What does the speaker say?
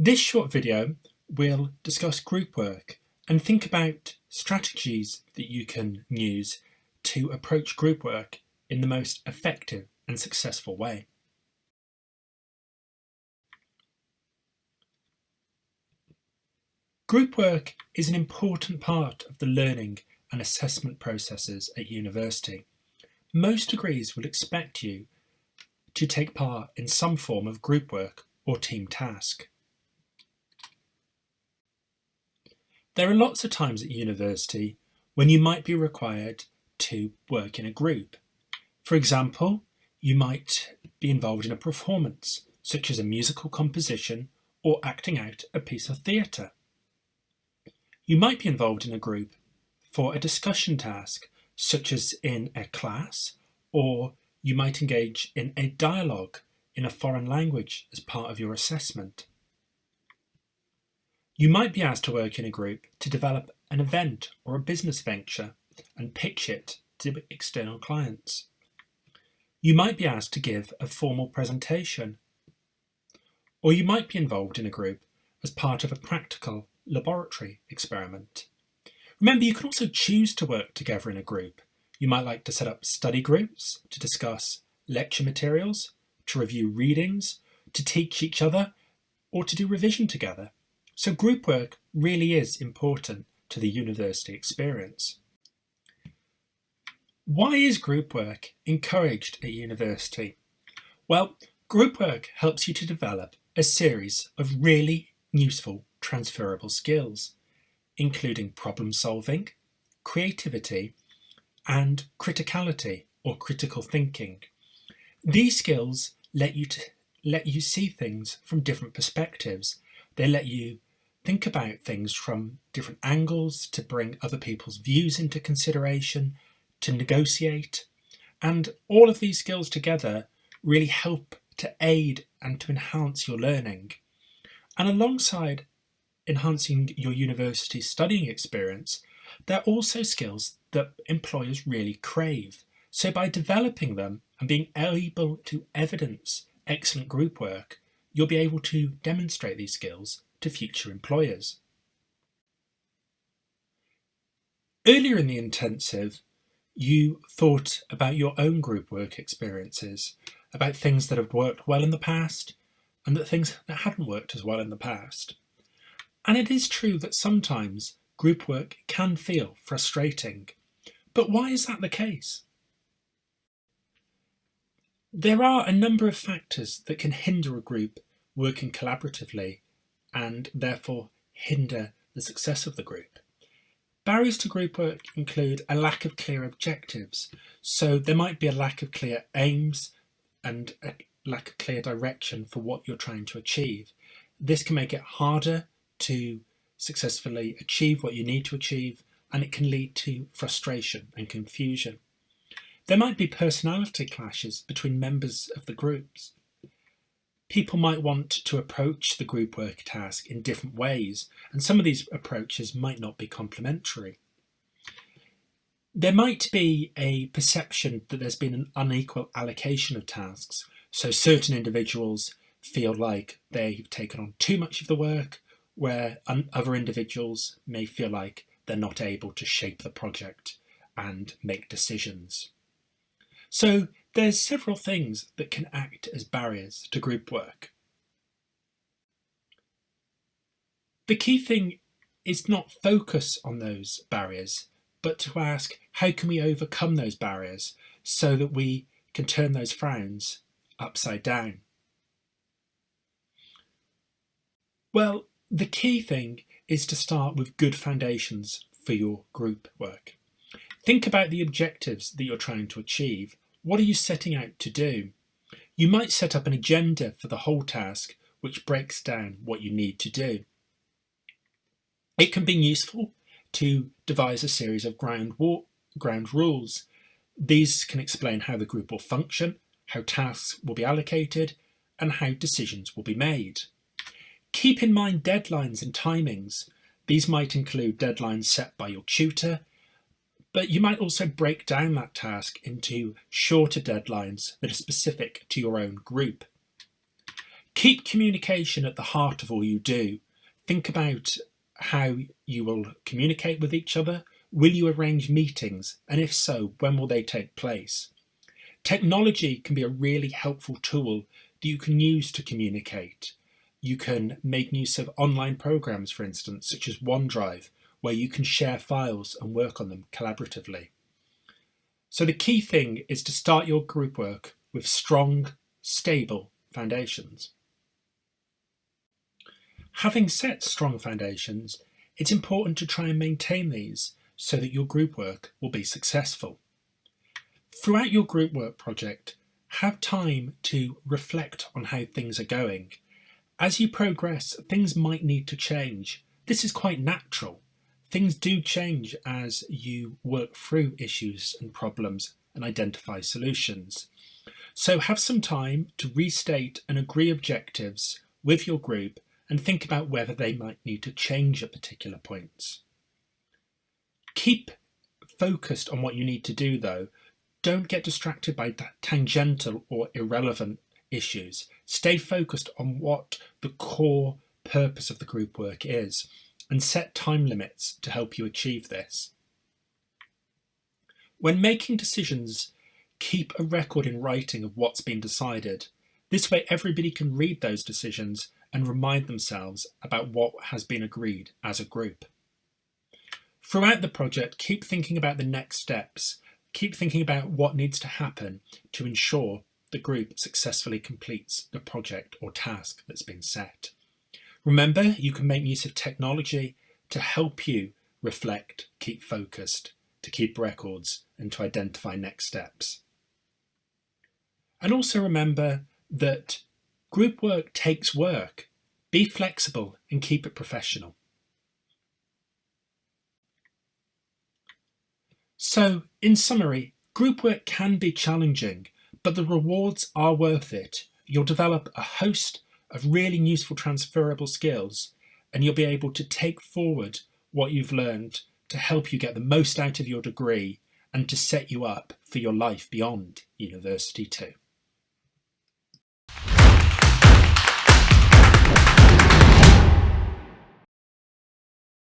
This short video will discuss group work and think about strategies that you can use to approach group work in the most effective and successful way. Group work is an important part of the learning and assessment processes at university. Most degrees will expect you to take part in some form of group work or team task. There are lots of times at university when you might be required to work in a group. For example, you might be involved in a performance, such as a musical composition or acting out a piece of theatre. You might be involved in a group for a discussion task, such as in a class, or you might engage in a dialogue in a foreign language as part of your assessment. You might be asked to work in a group to develop an event or a business venture and pitch it to external clients. You might be asked to give a formal presentation, or you might be involved in a group as part of a practical laboratory experiment. Remember, you can also choose to work together in a group. You might like to set up study groups to discuss lecture materials, to review readings, to teach each other, or to do revision together. So group work really is important to the university experience. Why is group work encouraged at university? Well, group work helps you to develop a series of really useful transferable skills, including problem solving, creativity, and criticality or critical thinking. These skills let you see things from different perspectives. They let you think about things from different angles, to bring other people's views into consideration, to negotiate. And all of these skills together really help to aid and to enhance your learning. And alongside enhancing your university studying experience, they're also skills that employers really crave. So by developing them and being able to evidence excellent group work, you'll be able to demonstrate these skills to future employers. Earlier in the intensive, you thought about your own group work experiences, about things that have worked well in the past and that things that hadn't worked as well in the past. And it is true that sometimes group work can feel frustrating. But why is that the case? There are a number of factors that can hinder a group working collaboratively and therefore hinder the success of the group. Barriers to group work include a lack of clear objectives. So there might be a lack of clear aims and a lack of clear direction for what you're trying to achieve. This can make it harder to successfully achieve what you need to achieve, and it can lead to frustration and confusion. There might be personality clashes between members of the groups. People might want to approach the group work task in different ways, and some of these approaches might not be complementary. There might be a perception that there's been an unequal allocation of tasks, so certain individuals feel like they've taken on too much of the work, where other individuals may feel like they're not able to shape the project and make decisions. So there's several things that can act as barriers to group work. The key thing is not focus on those barriers, but to ask, how can we overcome those barriers so that we can turn those frowns upside down? Well, the key thing is to start with good foundations for your group work. Think about the objectives that you're trying to achieve. What are you setting out to do? You might set up an agenda for the whole task, which breaks down what you need to do. It can be useful to devise a series of ground rules. These can explain how the group will function, how tasks will be allocated, and how decisions will be made. Keep in mind deadlines and timings. These might include deadlines set by your tutor, but you might also break down that task into shorter deadlines that are specific to your own group. Keep communication at the heart of all you do. Think about how you will communicate with each other. Will you arrange meetings? And if so, when will they take place? Technology can be a really helpful tool that you can use to communicate. You can make use of online programs, for instance, such as OneDrive, where you can share files and work on them collaboratively. So the key thing is to start your group work with strong, stable foundations. Having set strong foundations, it's important to try and maintain these so that your group work will be successful. Throughout your group work project, have time to reflect on how things are going. As you progress, things might need to change. This is quite natural. Things do change as you work through issues and problems and identify solutions. So have some time to restate and agree objectives with your group and think about whether they might need to change at particular points. Keep focused on what you need to do though. Don't get distracted by tangential or irrelevant issues. Stay focused on what the core purpose of the group work is and set time limits to help you achieve this. When making decisions, keep a record in writing of what's been decided. This way everybody can read those decisions and remind themselves about what has been agreed as a group. Throughout the project, keep thinking about the next steps. Keep thinking about what needs to happen to ensure the group successfully completes the project or task that's been set. Remember, you can make use of technology to help you reflect, keep focused, to keep records, and to identify next steps. And also remember that group work takes work. Be flexible and keep it professional. So, in summary, group work can be challenging, but the rewards are worth it. You'll develop a host of really useful transferable skills, and you'll be able to take forward what you've learned to help you get the most out of your degree and to set you up for your life beyond university too.